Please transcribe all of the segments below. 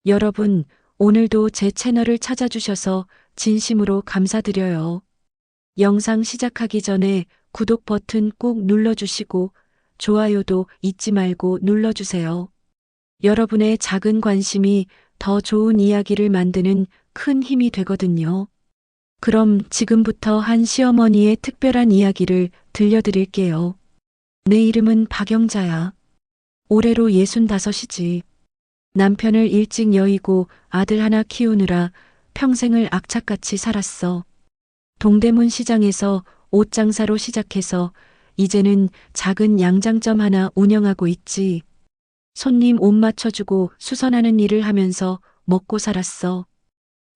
여러분, 오늘도 제 채널을 찾아주셔서 진심으로 감사드려요. 영상 시작하기 전에 구독 버튼 꼭 눌러주시고 좋아요도 잊지 말고 눌러주세요. 여러분의 작은 관심이 더 좋은 이야기를 만드는 큰 힘이 되거든요. 그럼 지금부터 한 시어머니의 특별한 이야기를 들려드릴게요. 내 이름은 박영자야. 올해로 65이지. 남편을 일찍 여의고 아들 하나 키우느라 평생을 악착같이 살았어. 동대문 시장에서 옷 장사로 시작해서 이제는 작은 양장점 하나 운영하고 있지. 손님 옷 맞춰주고 수선하는 일을 하면서 먹고 살았어.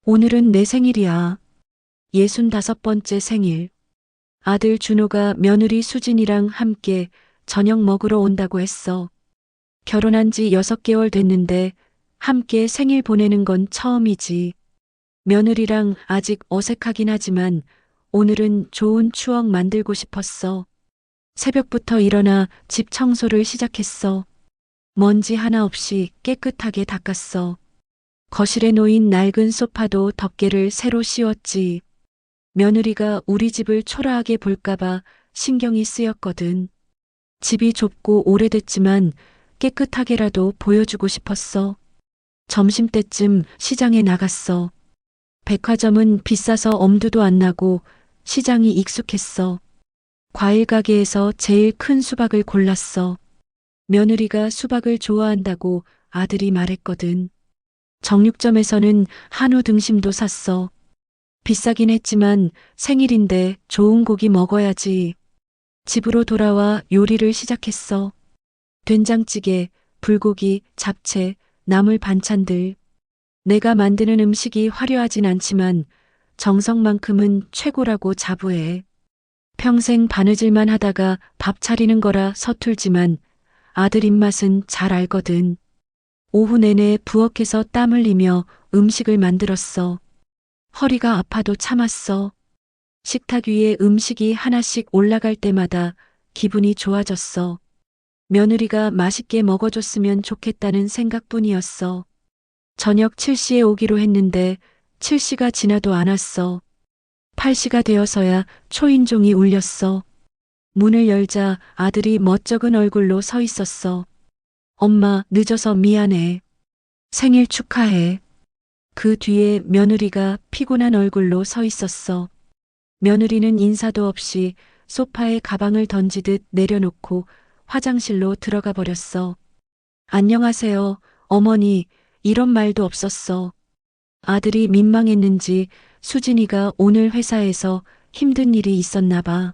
오늘은 내 생일이야. 65번째 생일. 아들 준호가 며느리 수진이랑 함께 저녁 먹으러 온다고 했어. 결혼한 지 6개월 됐는데 함께 생일 보내는 건 처음이지. 며느리랑 아직 어색하긴 하지만 오늘은 좋은 추억 만들고 싶었어. 새벽부터 일어나 집 청소를 시작했어. 먼지 하나 없이 깨끗하게 닦았어. 거실에 놓인 낡은 소파도 덮개를 새로 씌웠지. 며느리가 우리 집을 초라하게 볼까봐 신경이 쓰였거든. 집이 좁고 오래됐지만 깨끗하게라도 보여주고 싶었어. 점심때쯤 시장에 나갔어. 백화점은 비싸서 엄두도 안 나고 시장이 익숙했어. 과일 가게에서 제일 큰 수박을 골랐어. 며느리가 수박을 좋아한다고 아들이 말했거든. 정육점에서는 한우 등심도 샀어. 비싸긴 했지만 생일인데 좋은 고기 먹어야지. 집으로 돌아와 요리를 시작했어. 된장찌개, 불고기, 잡채, 나물 반찬들. 내가 만드는 음식이 화려하진 않지만 정성만큼은 최고라고 자부해. 평생 바느질만 하다가 밥 차리는 거라 서툴지만 아들 입맛은 잘 알거든. 오후 내내 부엌에서 땀 흘리며 음식을 만들었어. 허리가 아파도 참았어. 식탁 위에 음식이 하나씩 올라갈 때마다 기분이 좋아졌어. 며느리가 맛있게 먹어줬으면 좋겠다는 생각뿐이었어. 저녁 7시에 오기로 했는데 7시가 지나도 안 왔어. 8시가 되어서야 초인종이 울렸어. 문을 열자 아들이 멋쩍은 얼굴로 서 있었어. 엄마, 늦어서 미안해. 생일 축하해. 그 뒤에 며느리가 피곤한 얼굴로 서 있었어. 며느리는 인사도 없이 소파에 가방을 던지듯 내려놓고 화장실로 들어가 버렸어. 안녕하세요, 어머니. 이런 말도 없었어. 아들이 민망했는지 수진이가 오늘 회사에서 힘든 일이 있었나 봐.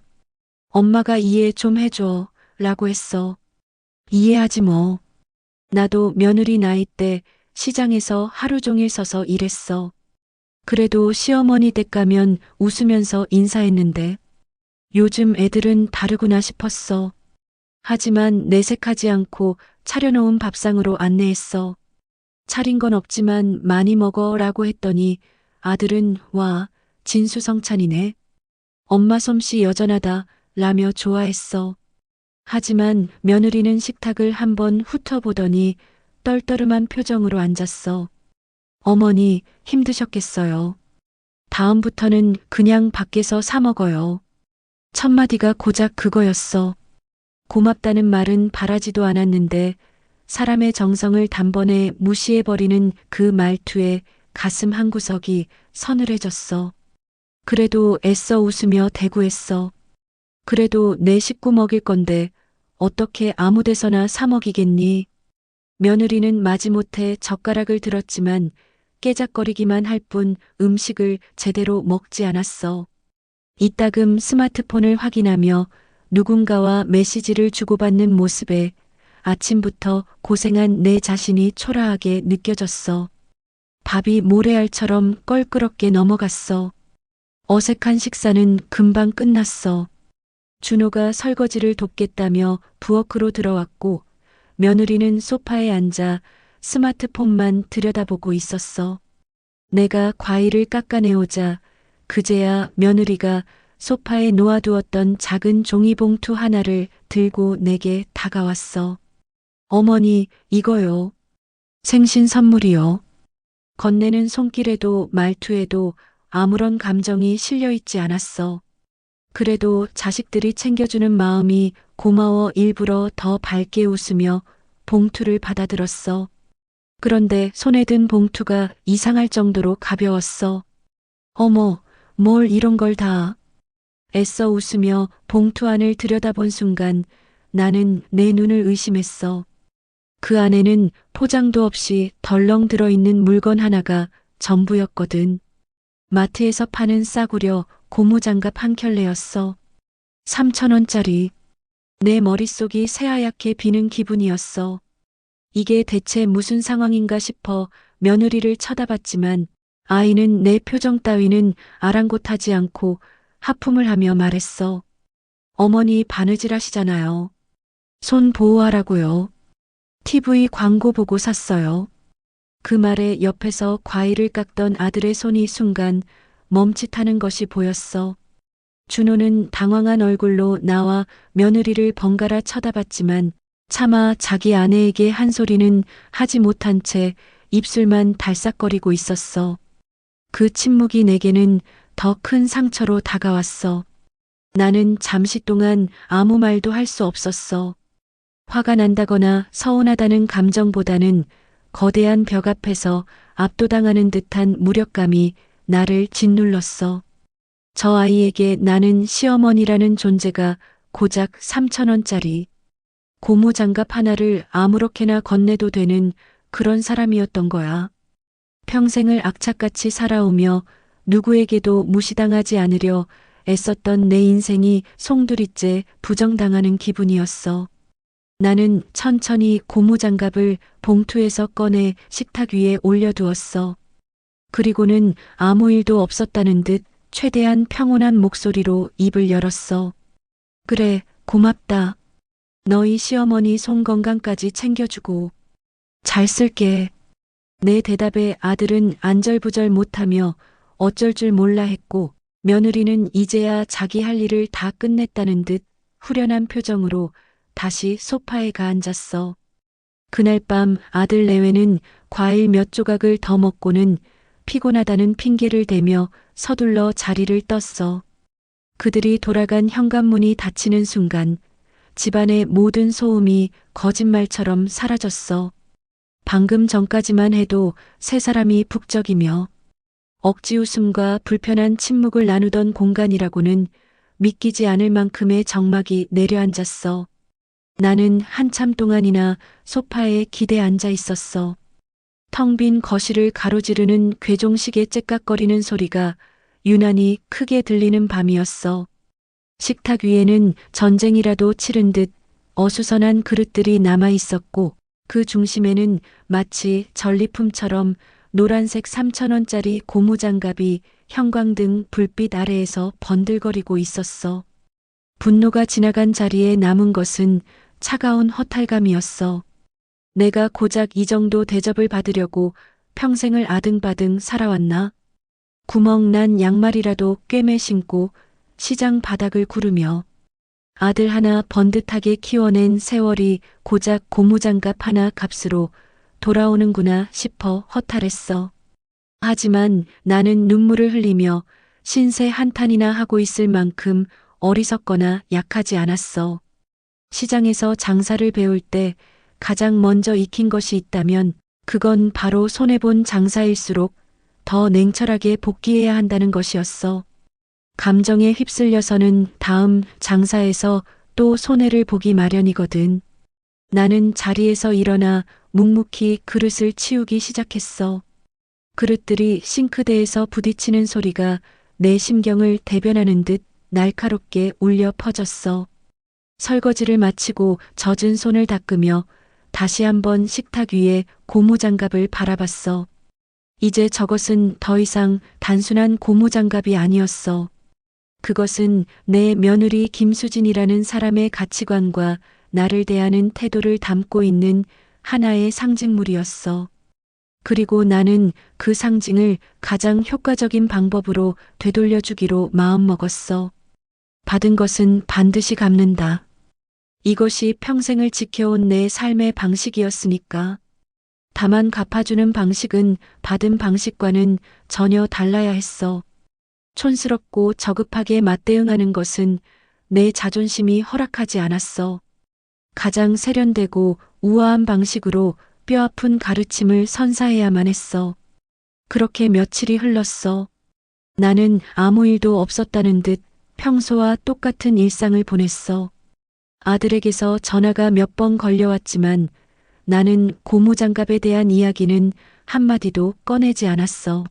엄마가 이해 좀 해줘 라고 했어. 이해하지 뭐. 나도 며느리 나이 때 시장에서 하루 종일 서서 일했어. 그래도 시어머니 댁 가면 웃으면서 인사했는데 요즘 애들은 다르구나 싶었어. 하지만 내색하지 않고 차려놓은 밥상으로 안내했어. 차린 건 없지만 많이 먹어 라고 했더니 아들은 와, 진수성찬이네. 엄마 솜씨 여전하다 라며 좋아했어. 하지만 며느리는 식탁을 한번 훑어보더니 떨떠름한 표정으로 앉았어. 어머니, 힘드셨겠어요. 다음부터는 그냥 밖에서 사 먹어요. 첫마디가 고작 그거였어. 고맙다는 말은 바라지도 않았는데 사람의 정성을 단번에 무시해버리는 그 말투에 가슴 한구석이 서늘해졌어. 그래도 애써 웃으며 대꾸했어. 그래도 내 식구 먹일 건데 어떻게 아무 데서나 사 먹이겠니? 며느리는 마지못해 젓가락을 들었지만 깨작거리기만 할 뿐 음식을 제대로 먹지 않았어. 이따금 스마트폰을 확인하며 누군가와 메시지를 주고받는 모습에 아침부터 고생한 내 자신이 초라하게 느껴졌어. 밥이 모래알처럼 껄끄럽게 넘어갔어. 어색한 식사는 금방 끝났어. 준호가 설거지를 돕겠다며 부엌으로 들어왔고 며느리는 소파에 앉아 스마트폰만 들여다보고 있었어. 내가 과일을 깎아내오자 그제야 며느리가 소파에 놓아두었던 작은 종이봉투 하나를 들고 내게 다가왔어. 어머니, 이거요. 생신 선물이요. 건네는 손길에도 말투에도 아무런 감정이 실려 있지 않았어. 그래도 자식들이 챙겨주는 마음이 고마워 일부러 더 밝게 웃으며 봉투를 받아들었어. 그런데 손에 든 봉투가 이상할 정도로 가벼웠어. 어머, 뭘 이런 걸 다. 애써 웃으며 봉투 안을 들여다본 순간 나는 내 눈을 의심했어. 그 안에는 포장도 없이 덜렁 들어있는 물건 하나가 전부였거든. 마트에서 파는 싸구려 고무장갑 한 켤레였어. 3,000원짜리. 내 머릿속이 새하얗게 비는 기분이었어. 이게 대체 무슨 상황인가 싶어 며느리를 쳐다봤지만 아이는 내 표정 따위는 아랑곳하지 않고 하품을 하며 말했어. 어머니 바느질 하시잖아요. 손 보호하라고요. TV 광고 보고 샀어요. 그 말에 옆에서 과일을 깎던 아들의 손이 순간 멈칫하는 것이 보였어. 준호는 당황한 얼굴로 나와 며느리를 번갈아 쳐다봤지만 차마 자기 아내에게 한 소리는 하지 못한 채 입술만 달싹거리고 있었어. 그 침묵이 내게는 더 큰 상처로 다가왔어. 나는 잠시 동안 아무 말도 할 수 없었어. 화가 난다거나 서운하다는 감정보다는 거대한 벽 앞에서 압도당하는 듯한 무력감이 나를 짓눌렀어. 저 아이에게 나는 시어머니라는 존재가 고작 3,000원짜리 고무장갑 하나를 아무렇게나 건네도 되는 그런 사람이었던 거야. 평생을 악착같이 살아오며 누구에게도 무시당하지 않으려 애썼던 내 인생이 송두리째 부정당하는 기분이었어. 나는 천천히 고무장갑을 봉투에서 꺼내 식탁 위에 올려두었어. 그리고는 아무 일도 없었다는 듯 최대한 평온한 목소리로 입을 열었어. 그래, 고맙다. 너희 시어머니 손 건강까지 챙겨주고. 잘 쓸게. 내 대답에 아들은 안절부절 못하며 어쩔 줄 몰라 했고 며느리는 이제야 자기 할 일을 다 끝냈다는 듯 후련한 표정으로 다시 소파에 가앉았어. 그날 밤 아들 내외는 과일 몇 조각을 더 먹고는 피곤하다는 핑계를 대며 서둘러 자리를 떴어. 그들이 돌아간 현관문이 닫히는 순간 집안의 모든 소음이 거짓말처럼 사라졌어. 방금 전까지만 해도 세 사람이 북적이며 억지 웃음과 불편한 침묵을 나누던 공간이라고는 믿기지 않을 만큼의 정막이 내려앉았어. 나는 한참 동안이나 소파에 기대 앉아 있었어. 텅 빈 거실을 가로지르는 괴종식의 째깍거리는 소리가 유난히 크게 들리는 밤이었어. 식탁 위에는 전쟁이라도 치른 듯 어수선한 그릇들이 남아 있었고 그 중심에는 마치 전리품처럼 노란색 3,000원짜리 고무장갑이 형광등 불빛 아래에서 번들거리고 있었어. 분노가 지나간 자리에 남은 것은 차가운 허탈감이었어. 내가 고작 이 정도 대접을 받으려고 평생을 아등바등 살아왔나? 구멍 난 양말이라도 꿰매 신고 시장 바닥을 구르며 아들 하나 번듯하게 키워낸 세월이 고작 고무장갑 하나 값으로 돌아오는구나 싶어 허탈했어. 하지만 나는 눈물을 흘리며 신세 한탄이나 하고 있을 만큼 어리석거나 약하지 않았어. 시장에서 장사를 배울 때 가장 먼저 익힌 것이 있다면 그건 바로 손해본 장사일수록 더 냉철하게 복귀해야 한다는 것이었어. 감정에 휩쓸려서는 다음 장사에서 또 손해를 보기 마련이거든. 나는 자리에서 일어나 묵묵히 그릇을 치우기 시작했어. 그릇들이 싱크대에서 부딪히는 소리가 내 심경을 대변하는 듯 날카롭게 울려 퍼졌어. 설거지를 마치고 젖은 손을 닦으며 다시 한번 식탁 위에 고무장갑을 바라봤어. 이제 저것은 더 이상 단순한 고무장갑이 아니었어. 그것은 내 며느리 김수진이라는 사람의 가치관과 나를 대하는 태도를 담고 있는 하나의 상징물이었어. 그리고 나는 그 상징을 가장 효과적인 방법으로 되돌려주기로 마음먹었어. 받은 것은 반드시 갚는다. 이것이 평생을 지켜온 내 삶의 방식이었으니까. 다만 갚아주는 방식은 받은 방식과는 전혀 달라야 했어. 촌스럽고 저급하게 맞대응하는 것은 내 자존심이 허락하지 않았어. 가장 세련되고 우아한 방식으로 뼈아픈 가르침을 선사해야만 했어. 그렇게 며칠이 흘렀어. 나는 아무 일도 없었다는 듯 평소와 똑같은 일상을 보냈어. 아들에게서 전화가 몇 번 걸려왔지만 나는 고무장갑에 대한 이야기는 한마디도 꺼내지 않았어.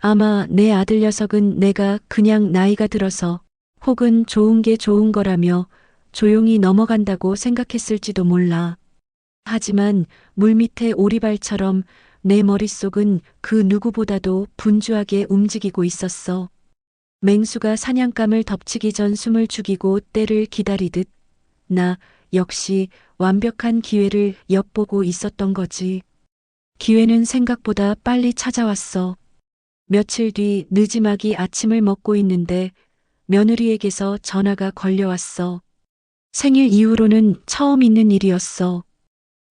아마 내 아들 녀석은 내가 그냥 나이가 들어서 혹은 좋은 게 좋은 거라며 조용히 넘어간다고 생각했을지도 몰라. 하지만 물밑의 오리발처럼 내 머릿속은 그 누구보다도 분주하게 움직이고 있었어. 맹수가 사냥감을 덮치기 전 숨을 죽이고 때를 기다리듯 나 역시 완벽한 기회를 엿보고 있었던 거지. 기회는 생각보다 빨리 찾아왔어. 며칠 뒤 느지막이 아침을 먹고 있는데 며느리에게서 전화가 걸려왔어. 생일 이후로는 처음 있는 일이었어.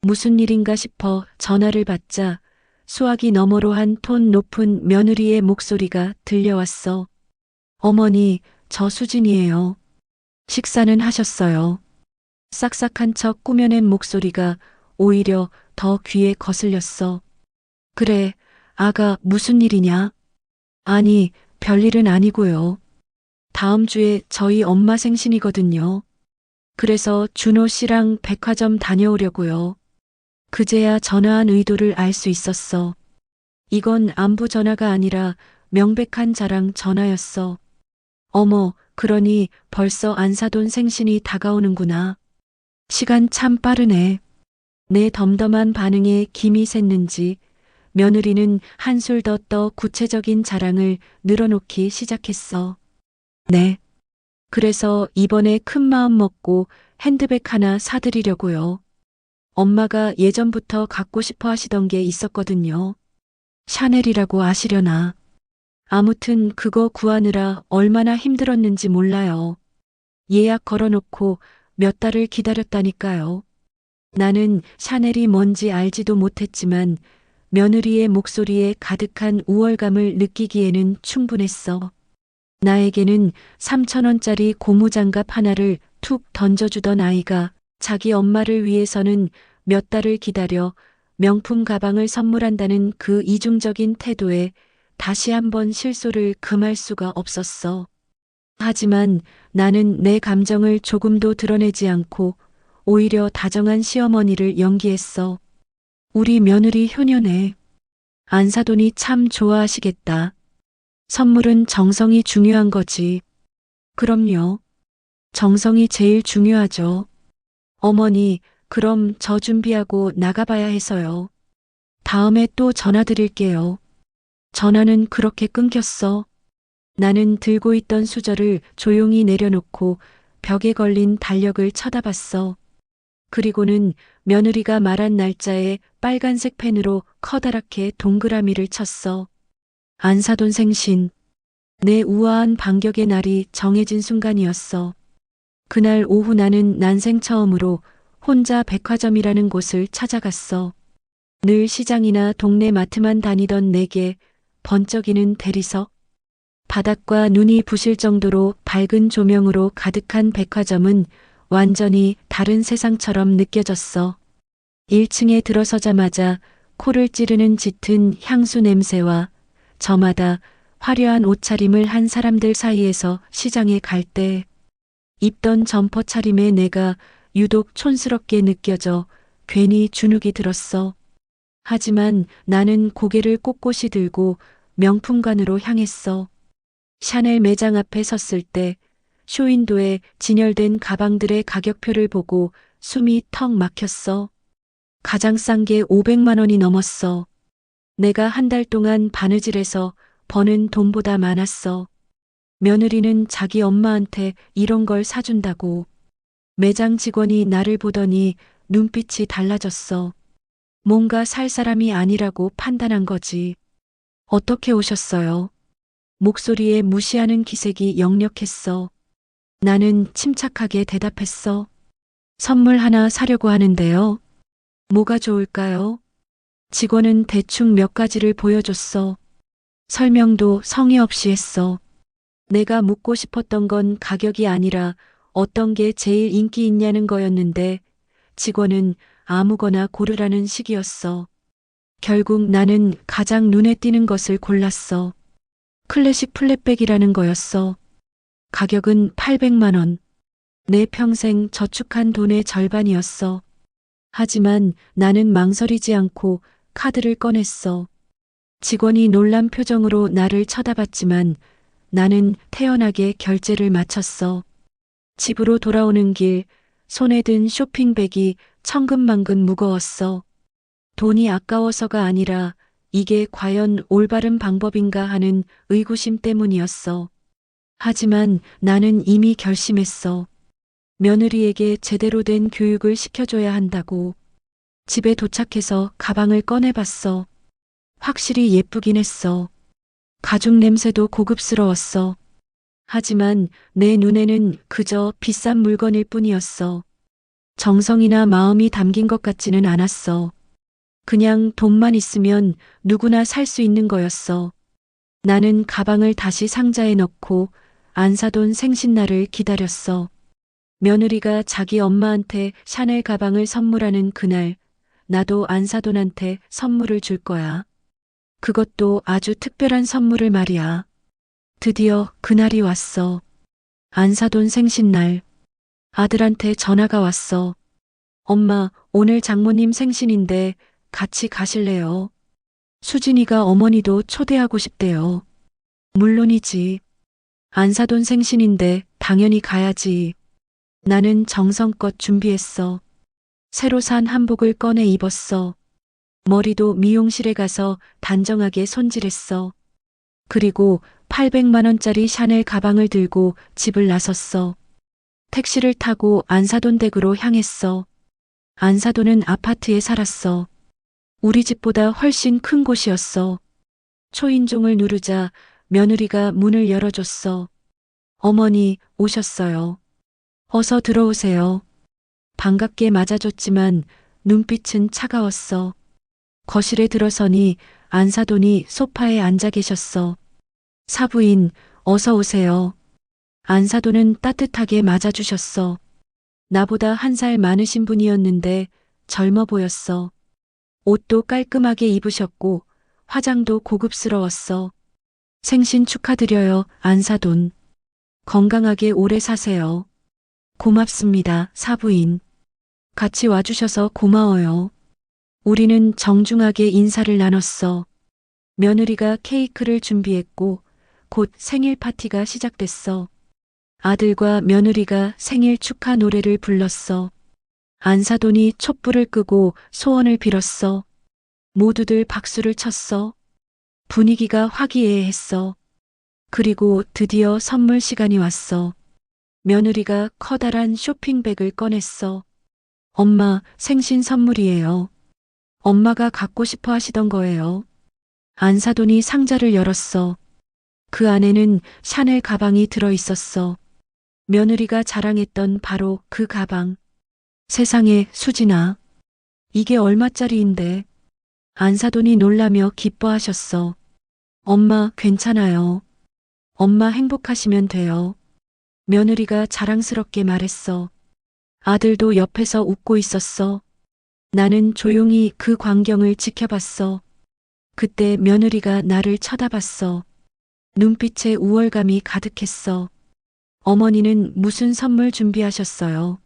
무슨 일인가 싶어 전화를 받자 수화기 너머로 한 톤 높은 며느리의 목소리가 들려왔어. 어머니, 저 수진이에요. 식사는 하셨어요. 싹싹한 척 꾸며낸 목소리가 오히려 더 귀에 거슬렸어. 그래, 아가 무슨 일이냐? 아니, 별일은 아니고요. 다음 주에 저희 엄마 생신이거든요. 그래서 준호 씨랑 백화점 다녀오려고요. 그제야 전화한 의도를 알 수 있었어. 이건 안부 전화가 아니라 명백한 자랑 전화였어. 어머, 그러니 벌써 안사돈 생신이 다가오는구나. 시간 참 빠르네. 내 덤덤한 반응에 김이 샜는지 며느리는 한술 더 떠 구체적인 자랑을 늘어놓기 시작했어. 네. 그래서 이번에 큰 마음 먹고 핸드백 하나 사드리려고요. 엄마가 예전부터 갖고 싶어 하시던 게 있었거든요. 샤넬이라고 아시려나. 아무튼 그거 구하느라 얼마나 힘들었는지 몰라요. 예약 걸어놓고 몇 달을 기다렸다니까요. 나는 샤넬이 뭔지 알지도 못했지만 며느리의 목소리에 가득한 우월감을 느끼기에는 충분했어. 나에게는 3,000원짜리 고무장갑 하나를 툭 던져주던 아이가 자기 엄마를 위해서는 몇 달을 기다려 명품 가방을 선물한다는 그 이중적인 태도에 다시 한번 실소를 금할 수가 없었어. 하지만 나는 내 감정을 조금도 드러내지 않고 오히려 다정한 시어머니를 연기했어. 우리 며느리 효녀네. 안사돈이 참 좋아하시겠다. 선물은 정성이 중요한 거지. 그럼요. 정성이 제일 중요하죠. 어머니, 그럼 저 준비하고 나가봐야 해서요. 다음에 또 전화 드릴게요. 전화는 그렇게 끊겼어. 나는 들고 있던 수저를 조용히 내려놓고 벽에 걸린 달력을 쳐다봤어. 그리고는 며느리가 말한 날짜에 빨간색 펜으로 커다랗게 동그라미를 쳤어. 안사돈 생신. 내 우아한 반격의 날이 정해진 순간이었어. 그날 오후 나는 난생 처음으로 혼자 백화점이라는 곳을 찾아갔어. 늘 시장이나 동네 마트만 다니던 내게 번쩍이는 대리석. 바닥과 눈이 부실 정도로 밝은 조명으로 가득한 백화점은 완전히 다른 세상처럼 느껴졌어. 1층에 들어서자마자 코를 찌르는 짙은 향수 냄새와 저마다 화려한 옷차림을 한 사람들 사이에서 시장에 갈 때 입던 점퍼 차림에 내가 유독 촌스럽게 느껴져 괜히 주눅이 들었어. 하지만 나는 고개를 꼿꼿이 들고 명품관으로 향했어. 샤넬 매장 앞에 섰을 때 쇼윈도에 진열된 가방들의 가격표를 보고 숨이 턱 막혔어. 가장 싼 게 500만 원이 넘었어. 내가 한 달 동안 바느질해서 버는 돈보다 많았어. 며느리는 자기 엄마한테 이런 걸 사준다고. 매장 직원이 나를 보더니 눈빛이 달라졌어. 뭔가 살 사람이 아니라고 판단한 거지. 어떻게 오셨어요? 목소리에 무시하는 기색이 역력했어. 나는 침착하게 대답했어. 선물 하나 사려고 하는데요. 뭐가 좋을까요? 직원은 대충 몇 가지를 보여줬어. 설명도 성의 없이 했어. 내가 묻고 싶었던 건 가격이 아니라 어떤 게 제일 인기 있냐는 거였는데 직원은 아무거나 고르라는 식이었어. 결국 나는 가장 눈에 띄는 것을 골랐어. 클래식 플랫백이라는 거였어. 가격은 800만 원. 내 평생 저축한 돈의 절반이었어. 하지만 나는 망설이지 않고 카드를 꺼냈어. 직원이 놀란 표정으로 나를 쳐다봤지만 나는 태연하게 결제를 마쳤어. 집으로 돌아오는 길 손에 든 쇼핑백이 천근만근 무거웠어. 돈이 아까워서가 아니라 이게 과연 올바른 방법인가 하는 의구심 때문이었어. 하지만 나는 이미 결심했어. 며느리에게 제대로 된 교육을 시켜줘야 한다고. 집에 도착해서 가방을 꺼내봤어. 확실히 예쁘긴 했어. 가죽 냄새도 고급스러웠어. 하지만 내 눈에는 그저 비싼 물건일 뿐이었어. 정성이나 마음이 담긴 것 같지는 않았어. 그냥 돈만 있으면 누구나 살 수 있는 거였어. 나는 가방을 다시 상자에 넣고 안 사돈 생신날을 기다렸어. 며느리가 자기 엄마한테 샤넬 가방을 선물하는 그날, 나도 안사돈한테 선물을 줄 거야. 그것도 아주 특별한 선물을 말이야. 드디어 그날이 왔어. 안사돈 생신날. 아들한테 전화가 왔어. 엄마, 오늘 장모님 생신인데 같이 가실래요? 수진이가 어머니도 초대하고 싶대요. 물론이지. 안사돈 생신인데 당연히 가야지. 나는 정성껏 준비했어. 새로 산 한복을 꺼내 입었어. 머리도 미용실에 가서 단정하게 손질했어. 그리고 800만 원짜리 샤넬 가방을 들고 집을 나섰어. 택시를 타고 안사돈 댁으로 향했어. 안사돈은 아파트에 살았어. 우리 집보다 훨씬 큰 곳이었어. 초인종을 누르자 며느리가 문을 열어줬어. 어머니 오셨어요. 어서 들어오세요. 반갑게 맞아줬지만 눈빛은 차가웠어. 거실에 들어서니 안사돈이 소파에 앉아 계셨어. 사부인, 어서 오세요. 안사돈은 따뜻하게 맞아주셨어. 나보다 1살 많으신 분이었는데 젊어 보였어. 옷도 깔끔하게 입으셨고 화장도 고급스러웠어. 생신 축하드려요, 안사돈. 건강하게 오래 사세요. 고맙습니다, 사부인. 같이 와주셔서 고마워요. 우리는 정중하게 인사를 나눴어. 며느리가 케이크를 준비했고 곧 생일 파티가 시작됐어. 아들과 며느리가 생일 축하 노래를 불렀어. 안사돈이 촛불을 끄고 소원을 빌었어. 모두들 박수를 쳤어. 분위기가 화기애애했어. 그리고 드디어 선물 시간이 왔어. 며느리가 커다란 쇼핑백을 꺼냈어. 엄마, 생신 선물이에요. 엄마가 갖고 싶어 하시던 거예요. 안사돈이 상자를 열었어. 그 안에는 샤넬 가방이 들어 있었어. 며느리가 자랑했던 바로 그 가방. 세상에, 수진아. 이게 얼마짜리인데. 안사돈이 놀라며 기뻐하셨어. 엄마, 괜찮아요. 엄마 행복하시면 돼요. 며느리가 자랑스럽게 말했어. 아들도 옆에서 웃고 있었어. 나는 조용히 그 광경을 지켜봤어. 그때 며느리가 나를 쳐다봤어. 눈빛에 우월감이 가득했어. 어머니는 무슨 선물 준비하셨어요?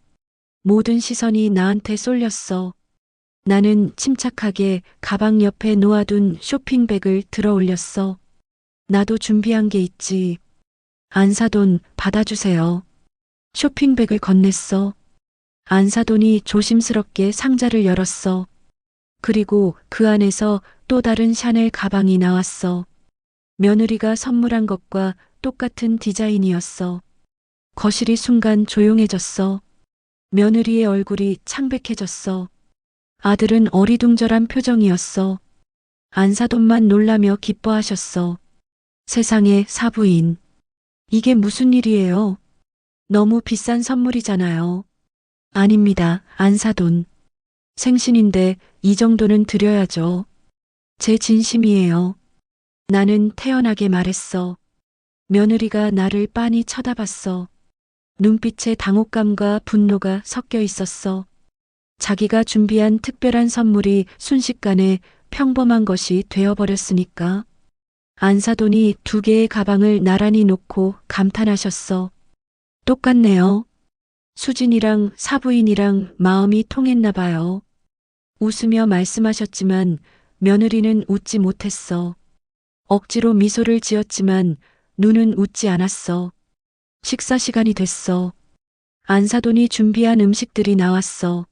모든 시선이 나한테 쏠렸어. 나는 침착하게 가방 옆에 놓아둔 쇼핑백을 들어 올렸어. 나도 준비한 게 있지. 안사돈, 받아주세요. 쇼핑백을 건넸어. 안사돈이 조심스럽게 상자를 열었어. 그리고 그 안에서 또 다른 샤넬 가방이 나왔어. 며느리가 선물한 것과 똑같은 디자인이었어. 거실이 순간 조용해졌어. 며느리의 얼굴이 창백해졌어. 아들은 어리둥절한 표정이었어. 안사돈만 놀라며 기뻐하셨어. 세상에, 사부인. 이게 무슨 일이에요? 너무 비싼 선물이잖아요. 아닙니다, 안사돈. 생신인데 이 정도는 드려야죠. 제 진심이에요. 나는 태연하게 말했어. 며느리가 나를 빤히 쳐다봤어. 눈빛에 당혹감과 분노가 섞여 있었어. 자기가 준비한 특별한 선물이 순식간에 평범한 것이 되어버렸으니까. 안 사돈이 2개의 가방을 나란히 놓고 감탄하셨어. 똑같네요. 수진이랑 사부인이랑 마음이 통했나 봐요. 웃으며 말씀하셨지만 며느리는 웃지 못했어. 억지로 미소를 지었지만 눈은 웃지 않았어. 식사 시간이 됐어. 안사돈이 준비한 음식들이 나왔어.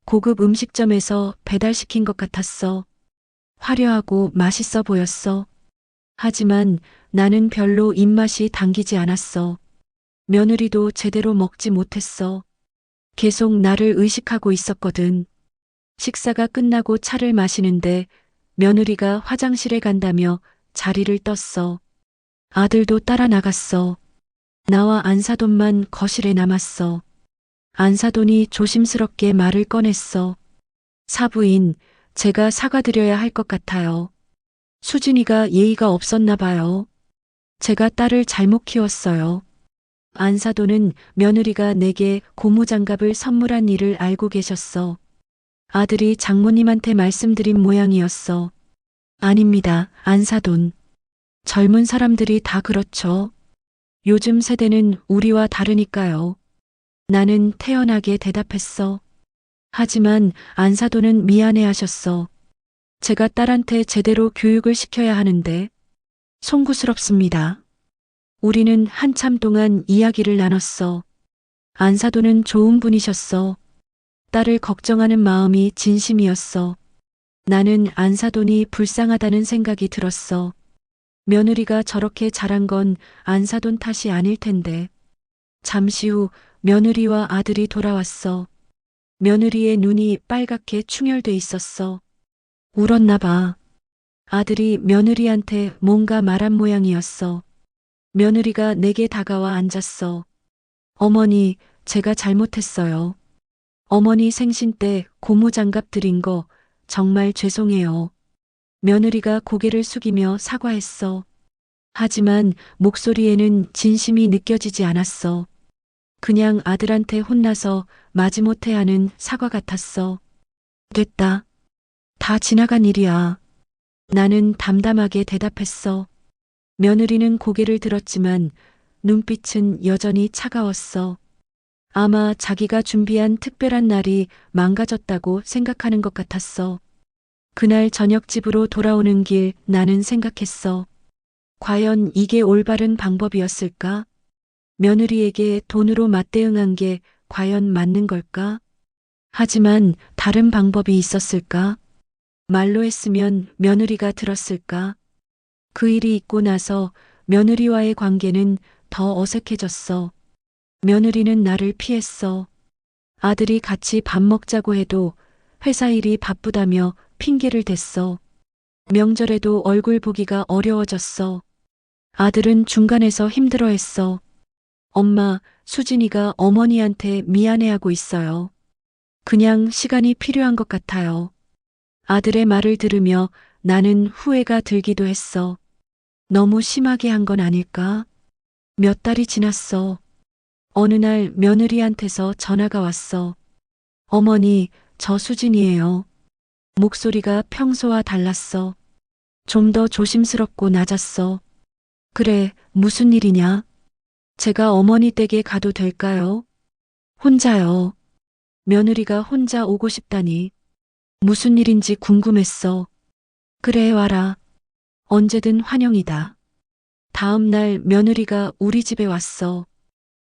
고급 음식점에서 배달시킨 것 같았어. 화려하고 맛있어 보였어. 하지만 나는 별로 입맛이 당기지 않았어. 며느리도 제대로 먹지 못했어. 계속 나를 의식하고 있었거든. 식사가 끝나고 차를 마시는데 며느리가 화장실에 간다며 자리를 떴어. 아들도 따라 나갔어. 나와 안사돈만 거실에 남았어. 안사돈이 조심스럽게 말을 꺼냈어. 사부인, 제가 사과드려야 할 것 같아요. 수진이가 예의가 없었나 봐요. 제가 딸을 잘못 키웠어요. 안사돈은 며느리가 내게 고무장갑을 선물한 일을 알고 계셨어. 아들이 장모님한테 말씀드린 모양이었어. 아닙니다, 안사돈. 젊은 사람들이 다 그렇죠. 요즘 세대는 우리와 다르니까요. 나는 태연하게 대답했어. 하지만 안사돈은 미안해하셨어. 제가 딸한테 제대로 교육을 시켜야 하는데 송구스럽습니다. 우리는 한참 동안 이야기를 나눴어. 안사돈은 좋은 분이셨어. 딸을 걱정하는 마음이 진심이었어. 나는 안사돈이 불쌍하다는 생각이 들었어. 며느리가 저렇게 자란 건 안사돈 탓이 아닐 텐데. 잠시 후 며느리와 아들이 돌아왔어. 며느리의 눈이 빨갛게 충혈돼 있었어. 울었나 봐. 아들이 며느리한테 뭔가 말한 모양이었어. 며느리가 내게 다가와 앉았어. 어머니, 제가 잘못했어요. 어머니 생신 때 고무장갑 드린 거 정말 죄송해요. 며느리가 고개를 숙이며 사과했어. 하지만 목소리에는 진심이 느껴지지 않았어. 그냥 아들한테 혼나서 마지못해 하는 사과 같았어. 됐다. 다 지나간 일이야. 나는 담담하게 대답했어. 며느리는 고개를 들었지만 눈빛은 여전히 차가웠어. 아마 자기가 준비한 특별한 날이 망가졌다고 생각하는 것 같았어. 그날 저녁 집으로 돌아오는 길 나는 생각했어. 과연 이게 올바른 방법이었을까? 며느리에게 돈으로 맞대응한 게 과연 맞는 걸까? 하지만 다른 방법이 있었을까? 말로 했으면 며느리가 들었을까? 그 일이 있고 나서 며느리와의 관계는 더 어색해졌어. 며느리는 나를 피했어. 아들이 같이 밥 먹자고 해도 회사 일이 바쁘다며 핑계를 댔어. 명절에도 얼굴 보기가 어려워졌어. 아들은 중간에서 힘들어했어. 엄마, 수진이가 어머니한테 미안해하고 있어요. 그냥 시간이 필요한 것 같아요. 아들의 말을 들으며 나는 후회가 들기도 했어. 너무 심하게 한 건 아닐까? 몇 달이 지났어. 어느 날 며느리한테서 전화가 왔어. 어머니, 저 수진이에요. 목소리가 평소와 달랐어. 좀 더 조심스럽고 낮았어. 그래, 무슨 일이냐? 제가 어머니 댁에 가도 될까요? 혼자요. 며느리가 혼자 오고 싶다니. 무슨 일인지 궁금했어. 그래, 와라. 언제든 환영이다. 다음 날 며느리가 우리 집에 왔어.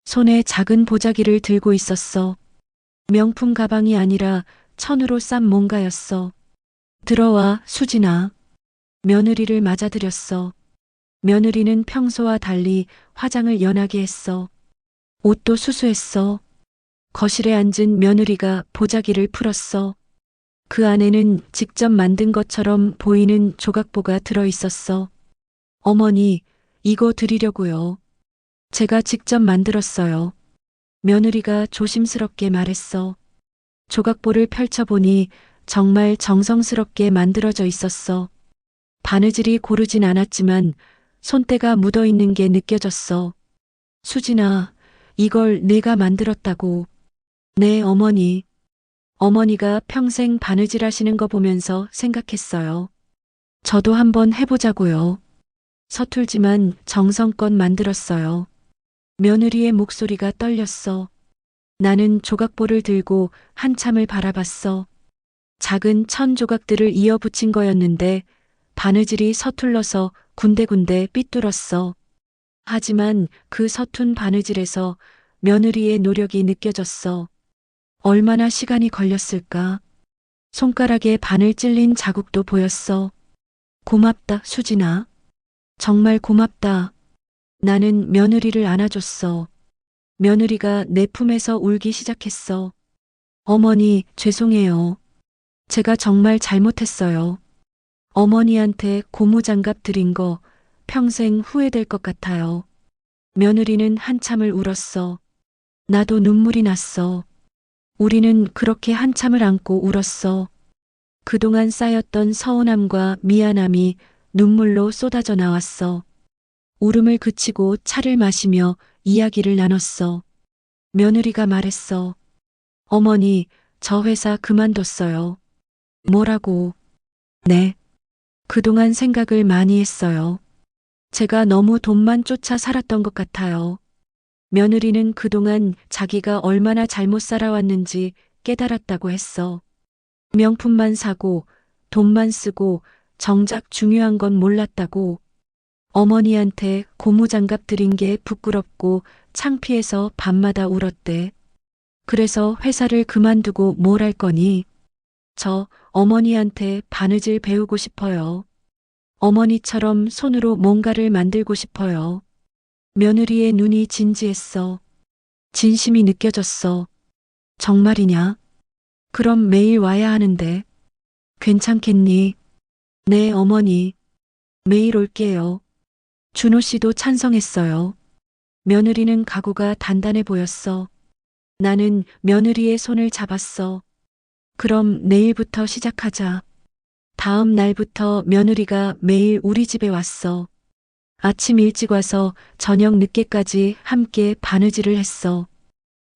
손에 작은 보자기를 들고 있었어. 명품 가방이 아니라 천으로 싼 뭔가였어. 들어와, 수진아. 며느리를 맞아들였어. 며느리는 평소와 달리 화장을 연하게 했어. 옷도 수수했어. 거실에 앉은 며느리가 보자기를 풀었어. 그 안에는 직접 만든 것처럼 보이는 조각보가 들어 있었어. 어머니, 이거 드리려고요. 제가 직접 만들었어요. 며느리가 조심스럽게 말했어. 조각보를 펼쳐보니 정말 정성스럽게 만들어져 있었어. 바느질이 고르진 않았지만 손때가 묻어 있는 게 느껴졌어. 수진아, 이걸 내가 만들었다고. 네, 어머니. 어머니가 평생 바느질 하시는 거 보면서 생각했어요. 저도 한번 해보자고요. 서툴지만 정성껏 만들었어요. 며느리의 목소리가 떨렸어. 나는 조각볼을 들고 한참을 바라봤어. 작은 천 조각들을 이어 붙인 거였는데 바느질이 서툴러서 군데군데 삐뚤었어. 하지만 그 서툰 바느질에서 며느리의 노력이 느껴졌어. 얼마나 시간이 걸렸을까? 손가락에 바늘 찔린 자국도 보였어. 고맙다, 수진아. 정말 고맙다. 나는 며느리를 안아줬어. 며느리가 내 품에서 울기 시작했어. 어머니, 죄송해요. 제가 정말 잘못했어요. 어머니한테 고무장갑 드린 거 평생 후회될 것 같아요. 며느리는 한참을 울었어. 나도 눈물이 났어. 우리는 그렇게 한참을 안고 울었어. 그동안 쌓였던 서운함과 미안함이 눈물로 쏟아져 나왔어. 울음을 그치고 차를 마시며 이야기를 나눴어. 며느리가 말했어. 어머니, 저 회사 그만뒀어요. 뭐라고? 네. 그동안 생각을 많이 했어요. 제가 너무 돈만 쫓아 살았던 것 같아요. 며느리는 그동안 자기가 얼마나 잘못 살아왔는지 깨달았다고 했어. 명품만 사고 돈만 쓰고 정작 중요한 건 몰랐다고. 어머니한테 고무장갑 드린 게 부끄럽고 창피해서 밤마다 울었대. 그래서 회사를 그만두고 뭘 할 거니? 저 어머니한테 바느질 배우고 싶어요. 어머니처럼 손으로 뭔가를 만들고 싶어요. 며느리의 눈이 진지했어. 진심이 느껴졌어. 정말이냐? 그럼 매일 와야 하는데. 괜찮겠니? 네, 어머니. 매일 올게요. 준호 씨도 찬성했어요. 며느리는 각오가 단단해 보였어. 나는 며느리의 손을 잡았어. 그럼 내일부터 시작하자. 다음 날부터 며느리가 매일 우리 집에 왔어. 아침 일찍 와서 저녁 늦게까지 함께 바느질을 했어.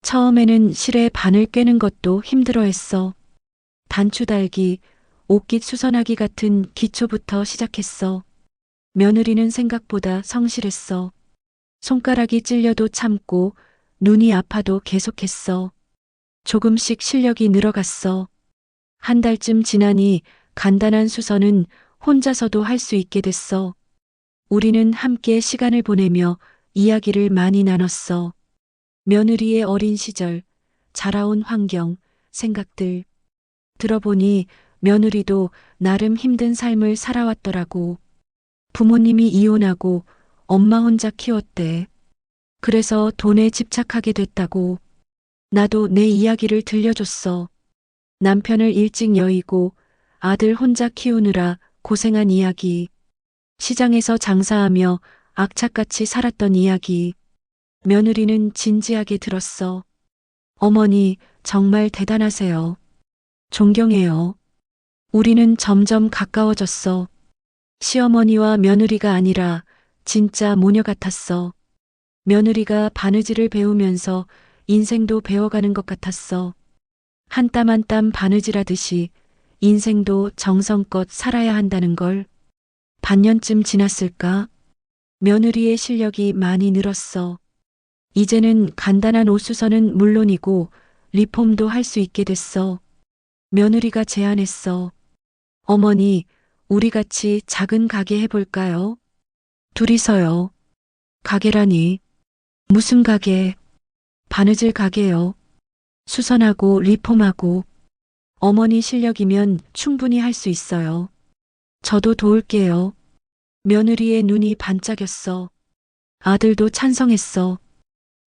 처음에는 실에 바늘 꿰는 것도 힘들어 했어. 단추 달기, 옷깃 수선하기 같은 기초부터 시작했어. 며느리는 생각보다 성실했어. 손가락이 찔려도 참고 눈이 아파도 계속했어. 조금씩 실력이 늘어갔어. 한 달쯤 지나니 간단한 수선은 혼자서도 할 수 있게 됐어. 우리는 함께 시간을 보내며 이야기를 많이 나눴어. 며느리의 어린 시절, 자라온 환경, 생각들. 들어보니 며느리도 나름 힘든 삶을 살아왔더라고. 부모님이 이혼하고 엄마 혼자 키웠대. 그래서 돈에 집착하게 됐다고. 나도 내 이야기를 들려줬어. 남편을 일찍 여의고 아들 혼자 키우느라 고생한 이야기. 시장에서 장사하며 악착같이 살았던 이야기. 며느리는 진지하게 들었어. 어머니, 정말 대단하세요. 존경해요. 우리는 점점 가까워졌어. 시어머니와 며느리가 아니라 진짜 모녀 같았어. 며느리가 바느질을 배우면서 인생도 배워가는 것 같았어. 한 땀 한 땀 바느질하듯이 인생도 정성껏 살아야 한다는 걸. 반년쯤 지났을까? 며느리의 실력이 많이 늘었어. 이제는 간단한 옷 수선은 물론이고 리폼도 할 수 있게 됐어. 며느리가 제안했어. 어머니, 우리 같이 작은 가게 해볼까요? 둘이서요. 가게라니. 무슨 가게? 바느질 가게요. 수선하고 리폼하고. 어머니 실력이면 충분히 할 수 있어요. 저도 도울게요. 며느리의 눈이 반짝였어. 아들도 찬성했어.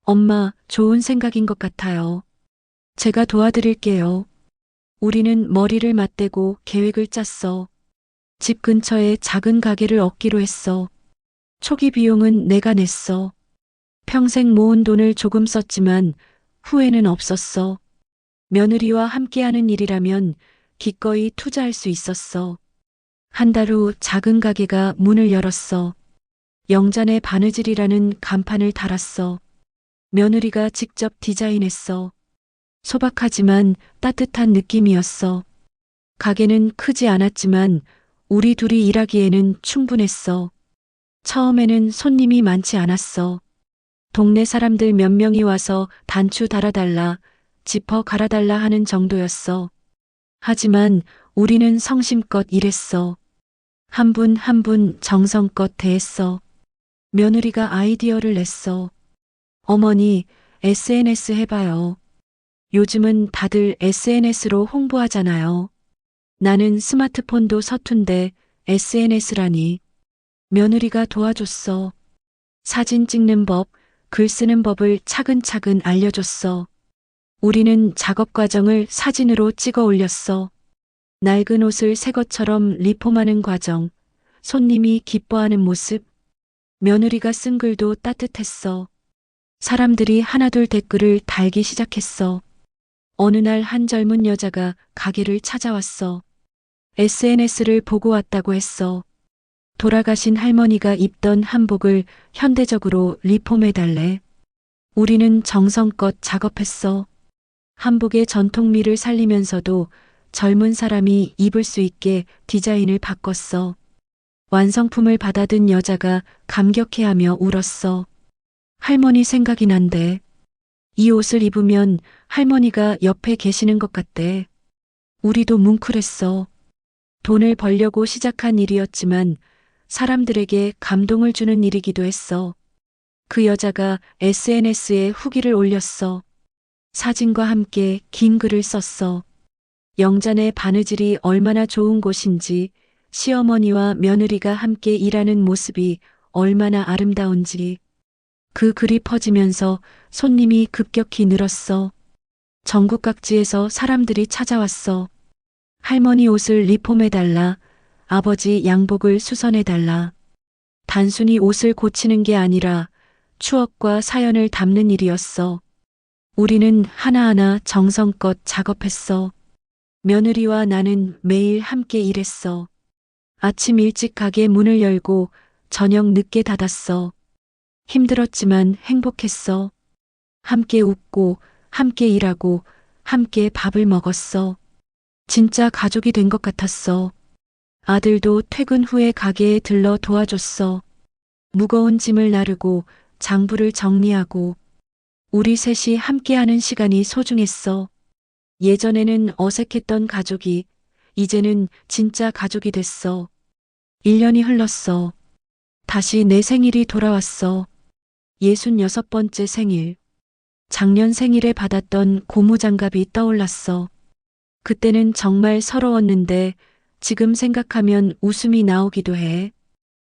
엄마, 좋은 생각인 것 같아요. 제가 도와드릴게요. 우리는 머리를 맞대고 계획을 짰어. 집 근처에 작은 가게를 얻기로 했어. 초기 비용은 내가 냈어. 평생 모은 돈을 조금 썼지만 후회는 없었어. 며느리와 함께하는 일이라면 기꺼이 투자할 수 있었어. 한 달 후 작은 가게가 문을 열었어. 영잔의 바느질이라는 간판을 달았어. 며느리가 직접 디자인했어. 소박하지만 따뜻한 느낌이었어. 가게는 크지 않았지만 우리 둘이 일하기에는 충분했어. 처음에는 손님이 많지 않았어. 동네 사람들 몇 명이 와서 단추 달아달라, 지퍼 갈아달라 하는 정도였어. 하지만 우리는 성심껏 일했어. 한 분 한 분 정성껏 대했어. 며느리가 아이디어를 냈어. 어머니, SNS 해봐요. 요즘은 다들 SNS로 홍보하잖아요. 나는 스마트폰도 서툰데 SNS라니. 며느리가 도와줬어. 사진 찍는 법, 글 쓰는 법을 차근차근 알려줬어. 우리는 작업 과정을 사진으로 찍어 올렸어. 낡은 옷을 새 것처럼 리폼하는 과정, 손님이 기뻐하는 모습, 며느리가 쓴 글도 따뜻했어. 사람들이 하나둘 댓글을 달기 시작했어. 어느 날 한 젊은 여자가 가게를 찾아왔어. SNS를 보고 왔다고 했어. 돌아가신 할머니가 입던 한복을 현대적으로 리폼해달래. 우리는 정성껏 작업했어. 한복의 전통미를 살리면서도 젊은 사람이 입을 수 있게 디자인을 바꿨어. 완성품을 받아든 여자가 감격해하며 울었어. 할머니 생각이 난대. 이 옷을 입으면 할머니가 옆에 계시는 것 같대. 우리도 뭉클했어. 돈을 벌려고 시작한 일이었지만 사람들에게 감동을 주는 일이기도 했어. 그 여자가 SNS에 후기를 올렸어. 사진과 함께 긴 글을 썼어. 영잔의 바느질이 얼마나 좋은 곳인지, 시어머니와 며느리가 함께 일하는 모습이 얼마나 아름다운지. 그 글이 퍼지면서 손님이 급격히 늘었어. 전국 각지에서 사람들이 찾아왔어. 할머니 옷을 리폼해달라. 아버지 양복을 수선해달라. 단순히 옷을 고치는 게 아니라 추억과 사연을 담는 일이었어. 우리는 하나하나 정성껏 작업했어. 며느리와 나는 매일 함께 일했어. 아침 일찍 가게 문을 열고 저녁 늦게 닫았어. 힘들었지만 행복했어. 함께 웃고, 함께 일하고, 함께 밥을 먹었어. 진짜 가족이 된 것 같았어. 아들도 퇴근 후에 가게에 들러 도와줬어. 무거운 짐을 나르고, 장부를 정리하고, 우리 셋이 함께하는 시간이 소중했어. 예전에는 어색했던 가족이 이제는 진짜 가족이 됐어. 1년이 흘렀어. 다시 내 생일이 돌아왔어. 66번째 생일. 작년 생일에 받았던 고무장갑이 떠올랐어. 그때는 정말 서러웠는데 지금 생각하면 웃음이 나오기도 해.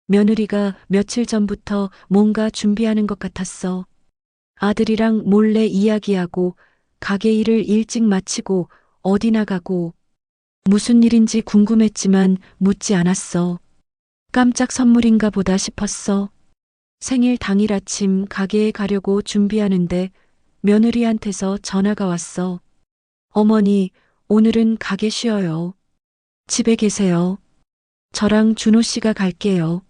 며느리가 며칠 전부터 뭔가 준비하는 것 같았어. 아들이랑 몰래 이야기하고 가게 일을 일찍 마치고 어디 나가고 무슨 일인지 궁금했지만 묻지 않았어. 깜짝 선물인가 보다 싶었어. 생일 당일 아침 가게에 가려고 준비하는데 며느리한테서 전화가 왔어. 어머니, 오늘은 가게 쉬어요. 집에 계세요. 저랑 준호 씨가 갈게요.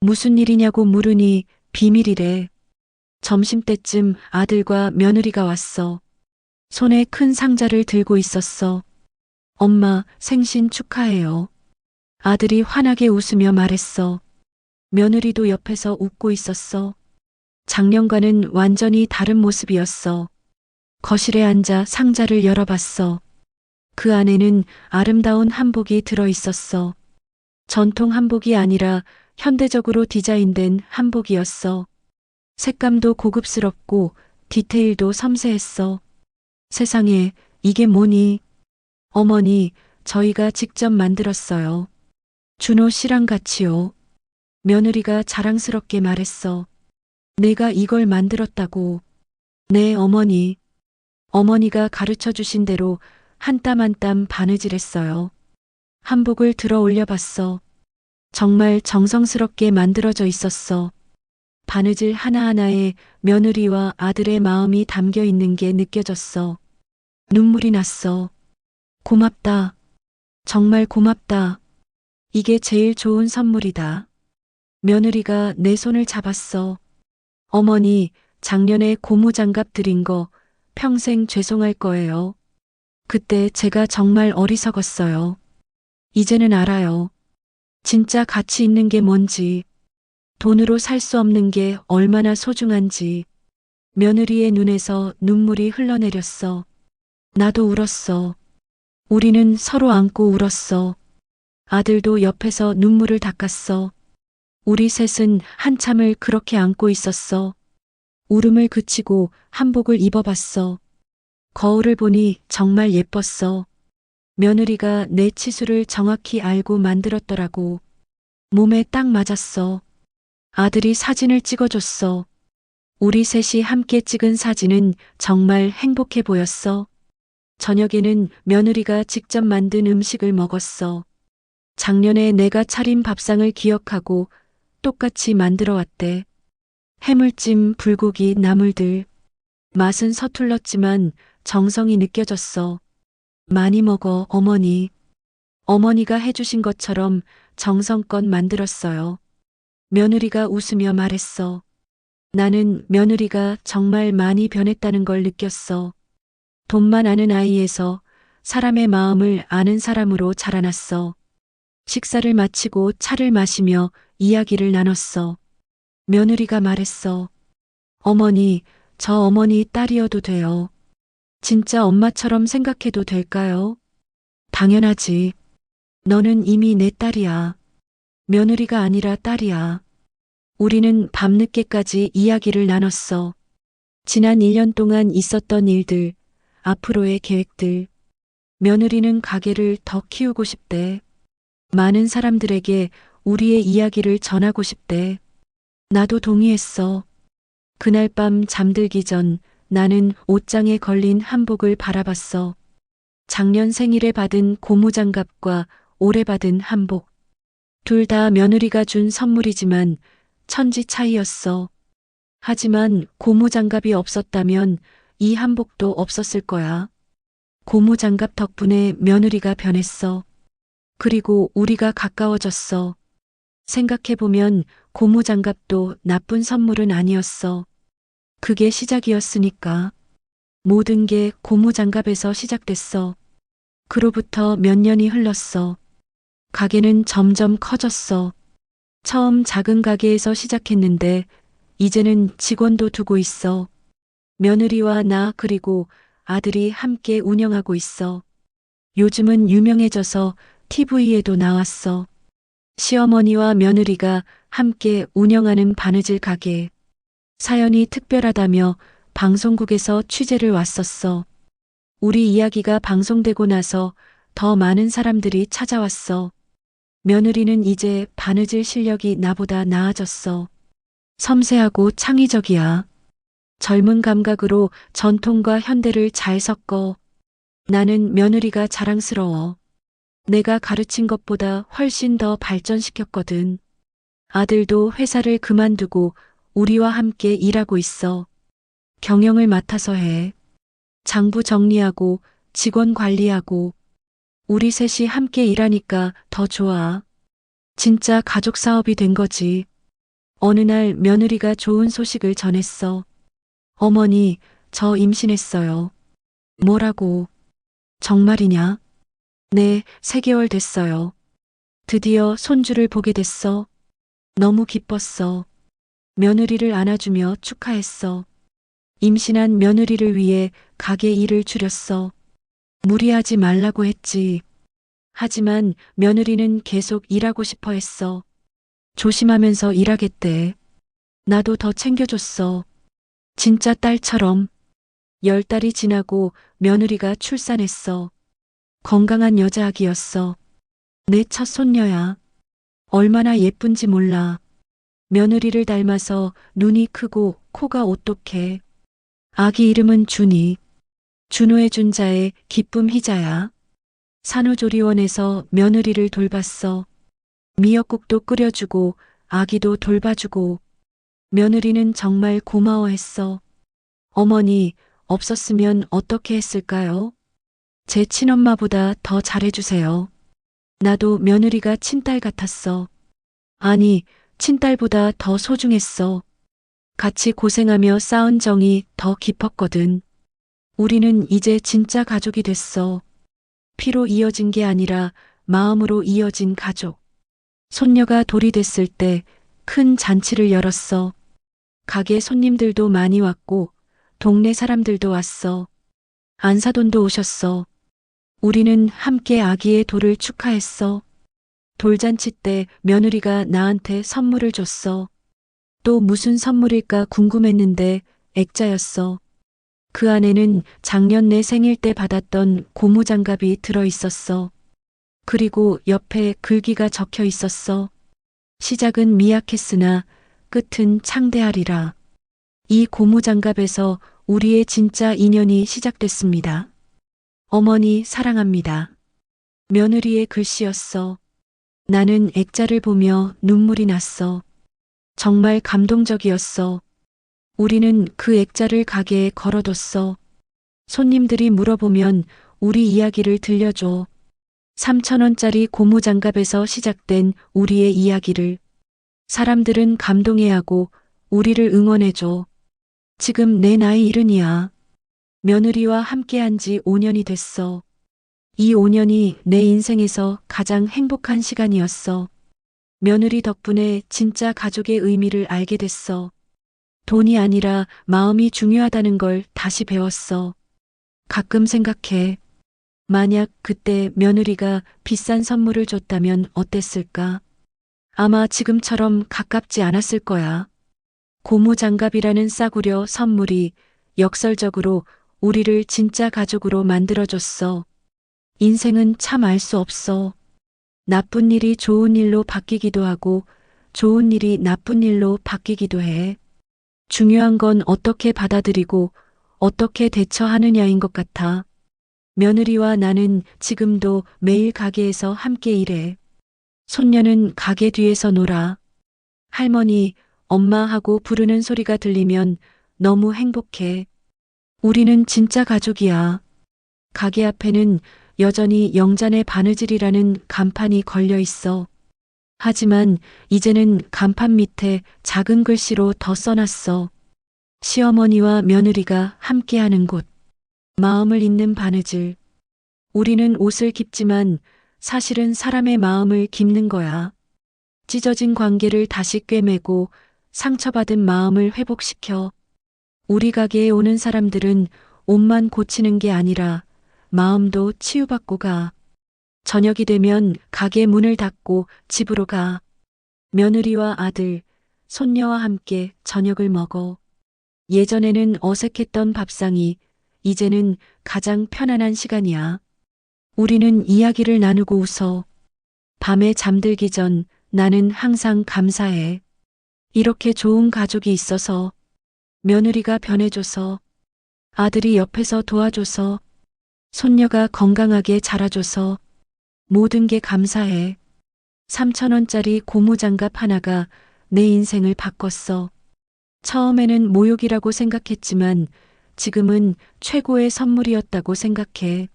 무슨 일이냐고 물으니 비밀이래. 점심때쯤 아들과 며느리가 왔어. 손에 큰 상자를 들고 있었어. 엄마, 생신 축하해요. 아들이 환하게 웃으며 말했어. 며느리도 옆에서 웃고 있었어. 작년과는 완전히 다른 모습이었어. 거실에 앉아 상자를 열어봤어. 그 안에는 아름다운 한복이 들어 있었어. 전통 한복이 아니라 현대적으로 디자인된 한복이었어. 색감도 고급스럽고 디테일도 섬세했어. 세상에, 이게 뭐니? 어머니, 저희가 직접 만들었어요. 준호 씨랑 같이요. 며느리가 자랑스럽게 말했어. 내가 이걸 만들었다고. 네, 어머니. 어머니가 가르쳐 주신 대로 한 땀 한 땀 바느질했어요. 한복을 들어 올려봤어. 정말 정성스럽게 만들어져 있었어. 바느질 하나하나에 며느리와 아들의 마음이 담겨 있는 게 느껴졌어. 눈물이 났어. 고맙다. 정말 고맙다. 이게 제일 좋은 선물이다. 며느리가 내 손을 잡았어. 어머니, 작년에 고무장갑 드린 거 평생 죄송할 거예요. 그때 제가 정말 어리석었어요. 이제는 알아요. 진짜 가치 있는 게 뭔지, 돈으로 살 수 없는 게 얼마나 소중한지. 며느리의 눈에서 눈물이 흘러내렸어. 나도 울었어. 우리는 서로 안고 울었어. 아들도 옆에서 눈물을 닦았어. 우리 셋은 한참을 그렇게 안고 있었어. 울음을 그치고 한복을 입어봤어. 거울을 보니 정말 예뻤어. 며느리가 내 치수를 정확히 알고 만들었더라고. 몸에 딱 맞았어. 아들이 사진을 찍어줬어. 우리 셋이 함께 찍은 사진은 정말 행복해 보였어. 저녁에는 며느리가 직접 만든 음식을 먹었어. 작년에 내가 차린 밥상을 기억하고 똑같이 만들어 왔대. 해물찜, 불고기, 나물들. 맛은 서툴렀지만 정성이 느껴졌어. 많이 먹어, 어머니. 어머니가 해주신 것처럼 정성껏 만들었어요. 며느리가 웃으며 말했어. 나는 며느리가 정말 많이 변했다는 걸 느꼈어. 돈만 아는 아이에서 사람의 마음을 아는 사람으로 자라났어. 식사를 마치고 차를 마시며 이야기를 나눴어. 며느리가 말했어. 어머니, 저 어머니 딸이어도 돼요. 진짜 엄마처럼 생각해도 될까요? 당연하지. 너는 이미 내 딸이야. 며느리가 아니라 딸이야. 우리는 밤늦게까지 이야기를 나눴어. 지난 1년 동안 있었던 일들, 앞으로의 계획들. 며느리는 가게를 더 키우고 싶대. 많은 사람들에게 우리의 이야기를 전하고 싶대. 나도 동의했어. 그날 밤 잠들기 전 나는 옷장에 걸린 한복을 바라봤어. 작년 생일에 받은 고무장갑과 올해 받은 한복. 둘 다 며느리가 준 선물이지만 천지 차이였어. 하지만 고무장갑이 없었다면 이 한복도 없었을 거야. 고무장갑 덕분에 며느리가 변했어. 그리고 우리가 가까워졌어. 생각해보면 고무장갑도 나쁜 선물은 아니었어. 그게 시작이었으니까. 모든 게 고무장갑에서 시작됐어. 그로부터 몇 년이 흘렀어. 가게는 점점 커졌어. 처음 작은 가게에서 시작했는데 이제는 직원도 두고 있어. 며느리와 나 그리고 아들이 함께 운영하고 있어. 요즘은 유명해져서 TV에도 나왔어. 시어머니와 며느리가 함께 운영하는 바느질 가게. 사연이 특별하다며 방송국에서 취재를 왔었어. 우리 이야기가 방송되고 나서 더 많은 사람들이 찾아왔어. 며느리는 이제 바느질 실력이 나보다 나아졌어. 섬세하고 창의적이야. 젊은 감각으로 전통과 현대를 잘 섞어. 나는 며느리가 자랑스러워. 내가 가르친 것보다 훨씬 더 발전시켰거든. 아들도 회사를 그만두고 우리와 함께 일하고 있어. 경영을 맡아서 해. 장부 정리하고 직원 관리하고 우리 셋이 함께 일하니까 더 좋아. 진짜 가족 사업이 된 거지. 어느 날 며느리가 좋은 소식을 전했어. 어머니, 저 임신했어요. 뭐라고? 정말이냐? 네, 3개월 됐어요. 드디어 손주를 보게 됐어. 너무 기뻤어. 며느리를 안아주며 축하했어. 임신한 며느리를 위해 가게 일을 줄였어. 무리하지 말라고 했지. 하지만 며느리는 계속 일하고 싶어 했어. 조심하면서 일하겠대. 나도 더 챙겨줬어. 진짜 딸처럼. 10달이 지나고 며느리가 출산했어. 건강한 여자아기였어. 내 첫 손녀야. 얼마나 예쁜지 몰라. 며느리를 닮아서 눈이 크고 코가 오똑해. 아기 이름은 준이. 준호의 준자에 기쁨 희자야. 산후조리원에서 며느리를 돌봤어. 미역국도 끓여주고 아기도 돌봐주고. 며느리는 정말 고마워했어. 어머니, 없었으면 어떻게 했을까요? 제 친엄마보다 더 잘해주세요. 나도 며느리가 친딸 같았어. 아니, 친딸보다 더 소중했어. 같이 고생하며 쌓은 정이 더 깊었거든. 우리는 이제 진짜 가족이 됐어. 피로 이어진 게 아니라 마음으로 이어진 가족. 손녀가 돌이 됐을 때 큰 잔치를 열었어. 가게 손님들도 많이 왔고 동네 사람들도 왔어. 안사돈도 오셨어. 우리는 함께 아기의 돌을 축하했어. 돌잔치 때 며느리가 나한테 선물을 줬어. 또 무슨 선물일까 궁금했는데 액자였어. 그 안에는 작년 내 생일 때 받았던 고무장갑이 들어 있었어. 그리고 옆에 글귀가 적혀 있었어. 시작은 미약했으나 끝은 창대하리라. 이 고무장갑에서 우리의 진짜 인연이 시작됐습니다. 어머니 사랑합니다. 며느리의 글씨였어. 나는 액자를 보며 눈물이 났어. 정말 감동적이었어. 우리는 그 액자를 가게에 걸어뒀어. 손님들이 물어보면 우리 이야기를 들려줘. 3,000원짜리 고무장갑에서 시작된 우리의 이야기를. 사람들은 감동해하고 우리를 응원해줘. 지금 내 나이 70이야. 며느리와 함께한 지 5년이 됐어. 이 5년이 내 인생에서 가장 행복한 시간이었어. 며느리 덕분에 진짜 가족의 의미를 알게 됐어. 돈이 아니라 마음이 중요하다는 걸 다시 배웠어. 가끔 생각해. 만약 그때 며느리가 비싼 선물을 줬다면 어땠을까? 아마 지금처럼 가깝지 않았을 거야. 고무장갑이라는 싸구려 선물이 역설적으로 우리를 진짜 가족으로 만들어줬어. 인생은 참 알 수 없어. 나쁜 일이 좋은 일로 바뀌기도 하고 좋은 일이 나쁜 일로 바뀌기도 해. 중요한 건 어떻게 받아들이고 어떻게 대처하느냐인 것 같아. 며느리와 나는 지금도 매일 가게에서 함께 일해. 손녀는 가게 뒤에서 놀아. 할머니, 엄마 하고 부르는 소리가 들리면 너무 행복해. 우리는 진짜 가족이야. 가게 앞에는 여전히 영잔의 바느질이라는 간판이 걸려 있어. 하지만 이제는 간판 밑에 작은 글씨로 더 써놨어. 시어머니와 며느리가 함께하는 곳. 마음을 잇는 바느질. 우리는 옷을 깁지만 사실은 사람의 마음을 깁는 거야. 찢어진 관계를 다시 꿰매고 상처받은 마음을 회복시켜. 우리 가게에 오는 사람들은 옷만 고치는 게 아니라 마음도 치유받고 가. 저녁이 되면 가게 문을 닫고 집으로 가. 며느리와 아들, 손녀와 함께 저녁을 먹어. 예전에는 어색했던 밥상이 이제는 가장 편안한 시간이야. 우리는 이야기를 나누고 웃어. 밤에 잠들기 전 나는 항상 감사해. 이렇게 좋은 가족이 있어서, 며느리가 변해줘서, 아들이 옆에서 도와줘서, 손녀가 건강하게 자라줘서, 모든 게 감사해. 3,000원짜리 고무장갑 하나가 내 인생을 바꿨어. 처음에는 모욕이라고 생각했지만 지금은 최고의 선물이었다고 생각해.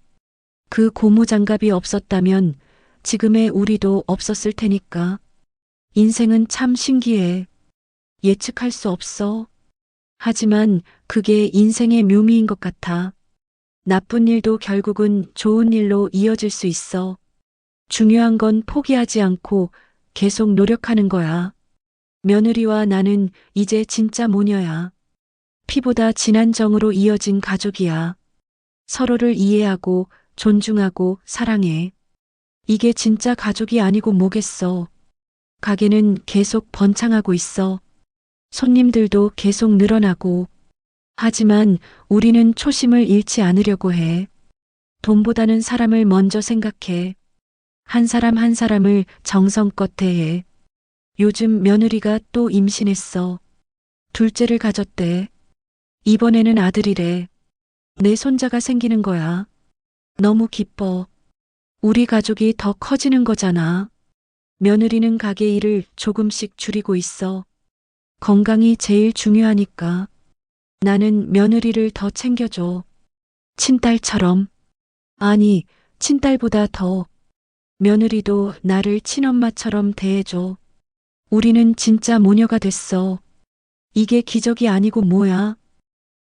그 고무장갑이 없었다면 지금의 우리도 없었을 테니까. 인생은 참 신기해. 예측할 수 없어. 하지만 그게 인생의 묘미인 것 같아. 나쁜 일도 결국은 좋은 일로 이어질 수 있어. 중요한 건 포기하지 않고 계속 노력하는 거야. 며느리와 나는 이제 진짜 모녀야. 피보다 진한 정으로 이어진 가족이야. 서로를 이해하고 존중하고 사랑해. 이게 진짜 가족이 아니고 뭐겠어. 가게는 계속 번창하고 있어. 손님들도 계속 늘어나고. 하지만 우리는 초심을 잃지 않으려고 해. 돈보다는 사람을 먼저 생각해. 한 사람 한 사람을 정성껏 대해. 요즘 며느리가 또 임신했어. 둘째를 가졌대. 이번에는 아들이래. 내 손자가 생기는 거야. 너무 기뻐. 우리 가족이 더 커지는 거잖아. 며느리는 가게 일을 조금씩 줄이고 있어. 건강이 제일 중요하니까. 나는 며느리를 더 챙겨줘. 친딸처럼. 아니, 친딸보다 더. 며느리도 나를 친엄마처럼 대해줘. 우리는 진짜 모녀가 됐어. 이게 기적이 아니고 뭐야?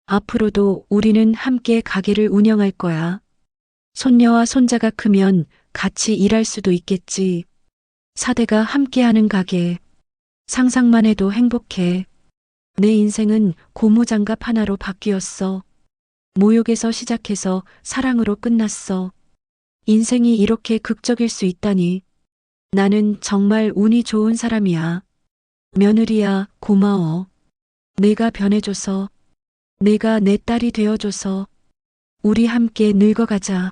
앞으로도 우리는 함께 가게를 운영할 거야. 손녀와 손자가 크면 같이 일할 수도 있겠지. 4대가 함께하는 가게. 상상만 해도 행복해. 내 인생은 고무장갑 하나로 바뀌었어. 모욕에서 시작해서 사랑으로 끝났어. 인생이 이렇게 극적일 수 있다니. 나는 정말 운이 좋은 사람이야. 며느리야, 고마워. 내가 변해줘서, 내가 내 딸이 되어줘서, 우리 함께 늙어가자.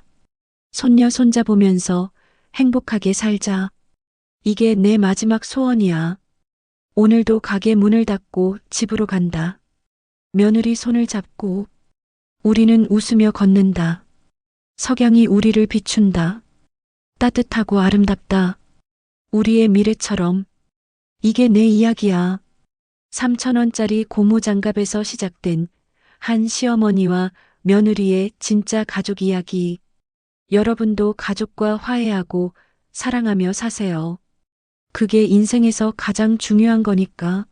손녀 손자 보면서 행복하게 살자. 이게 내 마지막 소원이야. 오늘도 가게 문을 닫고 집으로 간다. 며느리 손을 잡고 우리는 웃으며 걷는다. 석양이 우리를 비춘다. 따뜻하고 아름답다. 우리의 미래처럼. 이게 내 이야기야. 3,000원짜리 고무장갑에서 시작된 한 시어머니와 며느리의 진짜 가족 이야기. 여러분도 가족과 화해하고 사랑하며 사세요. 그게 인생에서 가장 중요한 거니까.